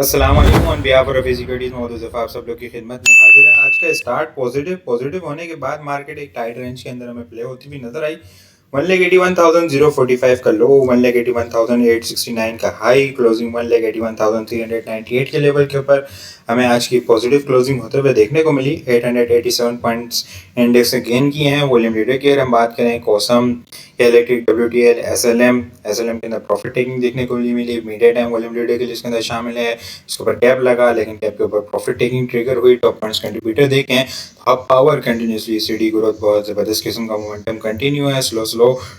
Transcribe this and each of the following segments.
अस्सलाम वालेकुम on behalf of securities मोहतरम आप सब लोग की खिदमत में हाजिर है। आज का स्टार्ट पॉजिटिव होने के बाद मार्केट एक टाइट रेंज के अंदर हमें प्ले होती हुई नजर आई। 1,81,045 का लो, 1,81,869 का हाई, क्लोजिंग 1,81,398 के लेवल के ऊपर हमें आज की पॉजिटिव क्लोजिंग होते हुए देखने को मिली। 887 पॉइंट्स इंडेक्स ने गेन किए हैं। वॉल्यूम लीडर की अगर हम बात करें, कोसम, इलेक्ट्रिक, WTL, SLM के अंदर प्रॉफिट टेकिंग देखने को मिली। मीडिया टाइम वॉल्यूम लीडर के लिस्ट के अंदर शामिल है। इसके ऊपर कैप लगा, लेकिन कैप के ऊपर प्रॉफिट टेकिंग ट्रिगर हुई। टॉप पॉइंट्स कंट्रीब्यूटर देखें, अब पावर कंटिन्यूसली स्टडी ग्रोथ, बहुत जबरदस्त किस्म का मोमेंटम कंटिन्यू है। स्लो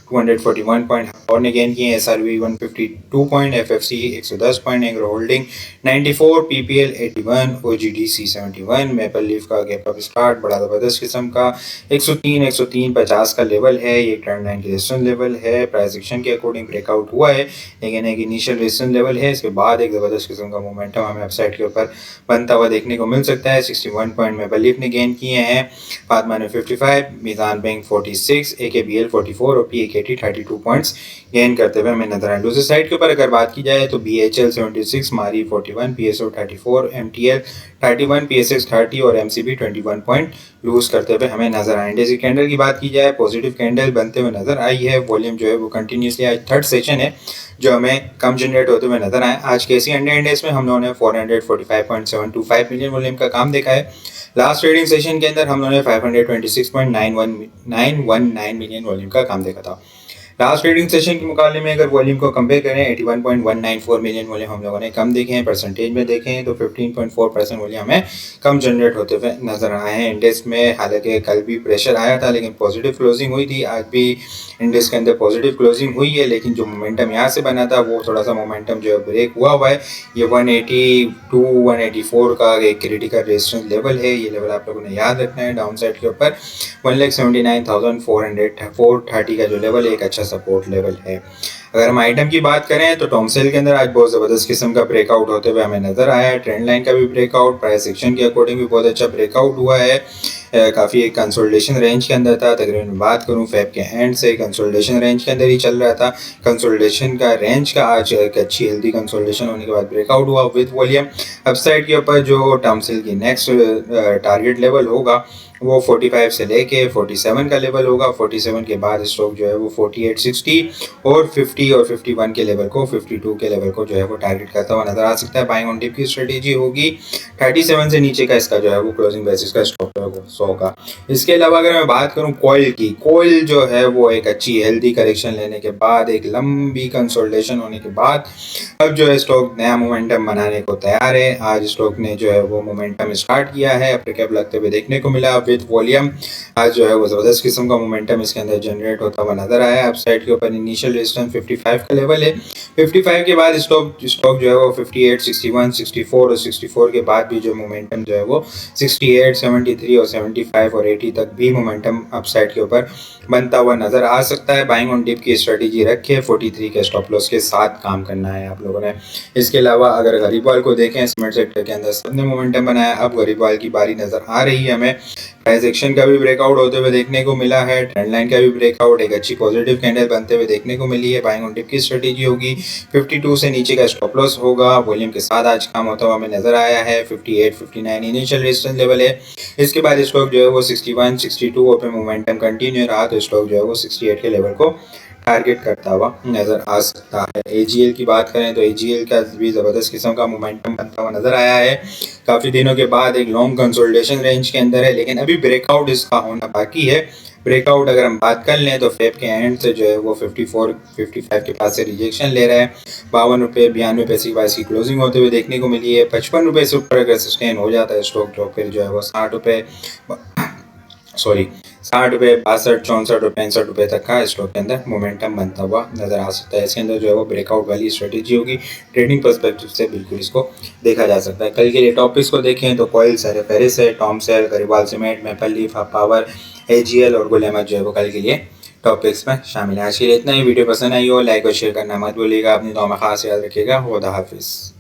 241 पॉइंट और ने गेन किए। SRV 152 point, FFC 110 point, agro holding 94, PPL 81, OGDC 71। Maple leaf का गैप अप स्टार्ट बड़ा जबरदस्त किस्म का 103-103.50 का लेवल है। ये ट्रेंड लाइन की रेजिस्टेंस लेवल है। प्राइस एक्शन के अकॉर्डिंग ब्रेकआउट हुआ है, लेकिन एक इनिशियल रेजिस्टेंस लेवल है। इसके बाद एक जबरदस्त किस्म का मोमेंटम हमें अपसाइड के ऊपर बनता हुआ देखने को मिल सकता है। 61 पॉइंट मेपल लीफ ने गेन किए हैं। फातमा ने 55, मीज़ान बैंक 46, AKBL 44 और PAKT 32 पॉइंट्स गेन करते हुए हमें नजर आए। लूजर साइड के ऊपर अगर बात की जाए तो BHL 76, मारी 41, PSO 34, MTL 31, PSX 30 और MCB 21 पॉइंट लूज करते हुए हमें नजर आए। इंडेक्स की कैंडल की बात की जाए, पॉजिटिव कैंडल बनते हुए नजर आई है। वॉल्यूम जो है वो कंटिन्यूसली आज थर्ड सेशन है जो हमें कम जनरेट होते हुए नजर आए। आज के इंडेक्स में हम लोगों ने 445.725 मिलियन वॉल्यूम का काम देखा है। लास्ट ट्रेडिंग सेशन के अंदर हम लोगों ने 526.919 मिलियन वॉल्यूम का काम देखा था। लास्ट ट्रेडिंग सेशन के मुकाबले में अगर वॉल्यूम को कंपेयर करें, 81.194 मिलियन वॉल्यूम हम लोगों ने कम देखे हैं। परसेंटेज में देखें तो 15.4% वॉल्यूम हमें कम जनरेट होते हुए नजर आए हैं इंडेक्स में। हालांकि कल भी प्रेशर आया था, लेकिन पॉजिटिव क्लोजिंग हुई थी। आज भी इंडेक्स के अंदर पॉजिटिव क्लोजिंग हुई है, लेकिन जो मोमेंटम यहाँ से बना था वो थोड़ा सा मोमेंटम जो है ब्रेक हुआ है। ये 182-184 का एक क्रिटिकल रेजिस्टेंस लेवल है। ये लेवल आप लोगों ने याद रखना है। डाउन साइड के ऊपर 1,79,430 का जो लेवल है एक अच्छा सपोर्ट लेवल है। अगर हम आइटम की बात करें तो टॉमसेल के अंदर आज बहुत ज़बरदस्त किस्म का ब्रेकआउट होते हुए हमें नजर आया है। ट्रेंड लाइन का भी ब्रेकआउट, प्राइस एक्शन के अकॉर्डिंग भी बहुत अच्छा ब्रेकआउट हुआ है। काफ़ी एक कंसोलिडेशन रेंज के अंदर था। तकरीबन बात करूं फेब के एंड से कंसोलिडेशन रेंज के अंदर ही चल रहा था। कंसोलिडेशन का रेंज का आज एक अच्छी हेल्दी कंसोलिडेशन होने के बाद ब्रेकआउट हुआ विद वॉल्यूम। अपसाइड के ऊपर जो टॉमसेल की नेक्स्ट टारगेट लेवल होगा वो 45 से लेके 47 का लेवल होगा। 47 के बाद स्टॉक जो है वो 48-60 और 50 और 51 के लेवल को, 52 के लेवल को जो है वो टारगेट करता हुआ नजर आ सकता है। बाइंग ऑन डिप की स्ट्रेटेजी होगी। 37 से नीचे का इसका जो है वो क्लोजिंग बेसिस का स्टॉक जो है वो 100 का। इसके अलावा अगर मैं बात करूं कॉइल की, कॉइल जो है वो एक अच्छी हेल्दी करेक्शन लेने के बाद, एक लंबी कंसोलिडेशन होने के बाद अब जो है स्टॉक नया मोमेंटम बनाने को तैयार है। आज स्टॉक ने जो है वो मोमेंटम स्टार्ट किया है, अपने कैप लगते हुए देखने को मिला विद वॉल्यूम। आज जो है वो जबरदस्त किस्म का मोमेंटम इसके अंदर जनरेट होता हुआ नजर आया। अपसाइड के ऊपर इनिशियल रेजिस्टेंस 55 का लेवल है। 55 के बाद स्टॉक जो है वो 58, 61, 64 और 64 के बाद भी जो मोमेंटम जो है वो 68, 73 और 75 और 80 तक भी मोमेंटम अपसाइड के ऊपर बनता हुआ नजर आ सकता है। बाइंग ऑन डिप की स्ट्रेटेजी रखे, 43 के स्टॉप लॉस के साथ काम करना है आप लोगों ने। इसके अलावा अगर गरीबाल को देखें, सीमेंट सेक्टर के अंदर सबने मोमेंटम बनाया। अब गरीबाल की बारी नजर आ रही है हमें। प्राइस एक्शन का भी ब्रेकआउट होते हुए देखने को मिला है। ट्रेंड लाइन का भी ब्रेकआउट, एक अच्छी पॉजिटिव कैंडल बनते हुए देखने को मिली है। बाइंग ऑन डिप की स्ट्रेटेजी होगी। 52 से नीचे का स्टॉप लॉस होगा। वॉल्यूम के साथ आज काम होता हुआ हमें नजर आया है। 58, 59 इनिशियल रेजिस्टेंस लेवल है। इसके बाद स्टॉक जो है वो 61, 62 पे मोमेंटम कंटिन्यू रहा तो स्टॉक जो है वो 68 के लेवल को टारगेट करता हुआ नजर आ सकता है। AGL की बात करें तो AGL का भी ज़बरदस्त किस्म का मोमेंटम बनता हुआ नजर आया है। काफ़ी दिनों के बाद एक लॉन्ग कंसोलिडेशन रेंज के अंदर है, लेकिन अभी ब्रेकआउट इसका होना बाकी है। ब्रेकआउट अगर हम बात कर लें तो फेब के एंड से जो है वो 54, 55 के पास से रिजेक्शन ले रहा है। 52 रुपये 92 पैसे के पास की क्लोजिंग होते हुए देखने को मिली है। 55 रुपये से ऊपर अगर सस्टेन हो जाता है स्टॉक तो फिर जो है वो 60 रुपये 62, 62, 64 और 65 रुपये तक का स्टॉक के अंदर मोमेंटम बनता हुआ नजर आ सकता है। इसके अंदर जो है वो ब्रेकआउट वाली स्ट्रेटेजी होगी। ट्रेडिंग पर्सपेक्टिव से बिल्कुल इसको देखा जा सकता है। कल के लिए टॉपिक्स को देखें तो कॉइल, फेरिस है, टॉमसेल, Gharibwal cement, Maple Leaf, Power, AGL और गुल अहमद जो है वो कल के लिए टॉपिक्स में शामिल है। आज के लिए इतना ही। वीडियो पसंद आई हो लाइक और शेयर करना मत भूलिएगा। अपनी दुआ में खास याद रखिएगा। खुदा हाफिज़।